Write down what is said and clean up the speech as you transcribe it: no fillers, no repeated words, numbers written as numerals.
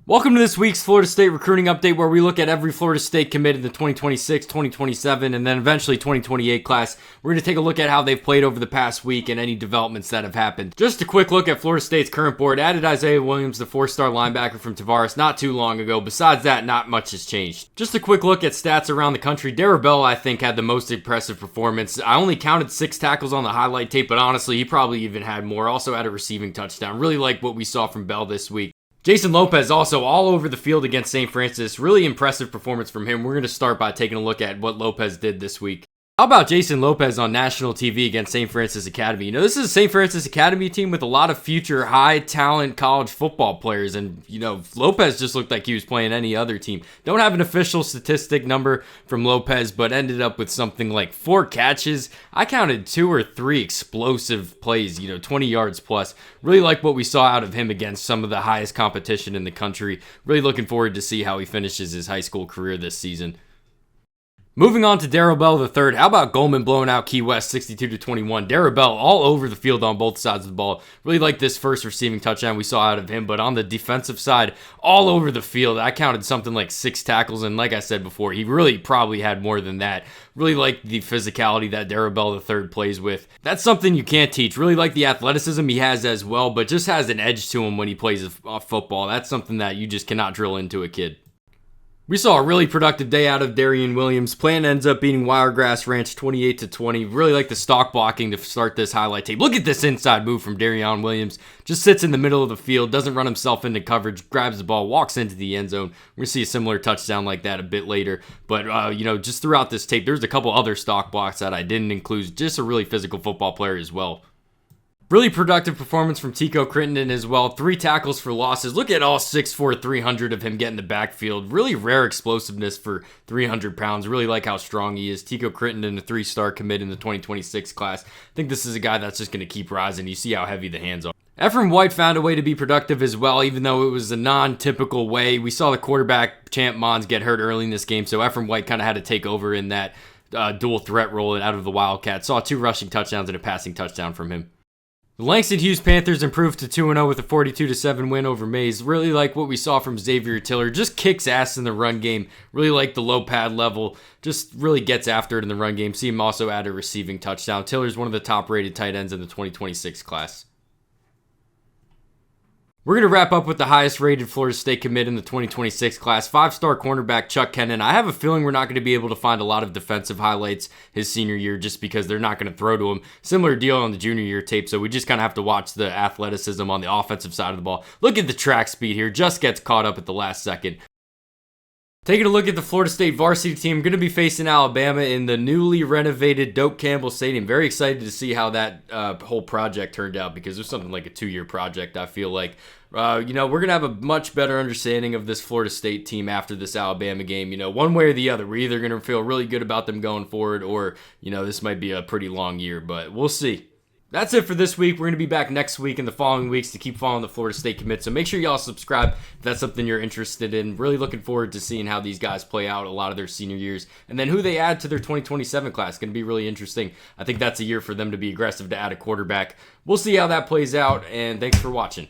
Welcome to this week's Florida State recruiting update, where we look at every Florida State commit in the 2026, 2027, and then eventually 2028 class. We're going to take a look at how they've played over the past week and any developments that have happened. Just a quick look at Florida State's current board. Added Darryon Williams, the 4-star linebacker from Tavares, not too long ago. Besides that, not much has changed. Just a quick look at stats around the country. Darryl Bell, I think, had the most impressive performance. I only counted 6 tackles on the highlight tape, but honestly, he probably even had more. Also had a receiving touchdown. Really like what we saw from Bell this week. Jasen Lopez also all over the field against St. Francis. Really impressive performance from him. We're going to start by taking a look at what Lopez did this week. How about Jasen Lopez on national TV against St. Francis Academy? You know, this is a St. Francis Academy team with a lot of future high-talent college football players. And, you know, Lopez just looked like he was playing any other team. Don't have an official statistic number from Lopez, but ended up with something like 4 catches. I counted 2 or 3 explosive plays, 20 yards plus. Really like what we saw out of him against some of the highest competition in the country. Really looking forward to see how he finishes his high school career this season. Moving on to Darryl Bell III. How about Goldman blowing out Key West 62-21? Darryl Bell all over the field on both sides of the ball. Really like this first receiving touchdown we saw out of him, but on the defensive side, all over the field. I counted something like 6 tackles, and like I said before, he really probably had more than that. Really like the physicality that Darryl Bell III plays with. That's something you can't teach. Really like the athleticism he has as well, but just has an edge to him when he plays football. That's something that you just cannot drill into a kid. We saw a really productive day out of Darryon Williams. Plan ends up beating Wiregrass Ranch 28-20. Really like the stock blocking to start this highlight tape. Look at this inside move from Darryon Williams. Just sits in the middle of the field, doesn't run himself into coverage, grabs the ball, walks into the end zone. We're going to see a similar touchdown like that a bit later. But, just throughout this tape, there's a couple other stock blocks that I didn't include. Just a really physical football player as well. Really productive performance from Tico Crittendon as well. 3 tackles for losses. Look at all 6'4", 300 of him getting the backfield. Really rare explosiveness for 300 pounds. Really like how strong he is. Tico Crittendon, a 3-star commit in the 2026 class. I think this is a guy that's just going to keep rising. You see how heavy the hands are. Efrem White found a way to be productive as well, even though it was a non-typical way. We saw the quarterback, Champ Mons, get hurt early in this game, so Efrem White kind of had to take over in that dual threat role out of the Wildcats. Saw 2 rushing touchdowns and a passing touchdown from him. The Langston Hughes Panthers improved to 2-0 with a 42-7 win over Mays. Really like what we saw from Xavier Tiller. Just kicks ass in the run game. Really like the low pad level. Just really gets after it in the run game. See him also add a receiving touchdown. Tiller's one of the top-rated tight ends in the 2026 class. We're going to wrap up with the highest rated Florida State commit in the 2026 class, 5-star cornerback Chuck Kennon. I have a feeling we're not going to be able to find a lot of defensive highlights his senior year just because they're not going to throw to him. Similar deal on the junior year tape, so we just kind of have to watch the athleticism on the offensive side of the ball. Look at the track speed here, just gets caught up at the last second. Taking a look at the Florida State varsity team, going to be facing Alabama in the newly renovated Doak Campbell Stadium. Very excited to see how that whole project turned out because it was something like a 2-year project, I feel like. We're going to have a much better understanding of this Florida State team after this Alabama game. One way or the other. We're either going to feel really good about them going forward or, this might be a pretty long year, but we'll see. That's it for this week. We're going to be back next week and the following weeks to keep following the Florida State commit. So make sure y'all subscribe if that's something you're interested in. Really looking forward to seeing how these guys play out a lot of their senior years. And then who they add to their 2027 class. Going to be really interesting. I think that's a year for them to be aggressive to add a quarterback. We'll see how that plays out. And thanks for watching.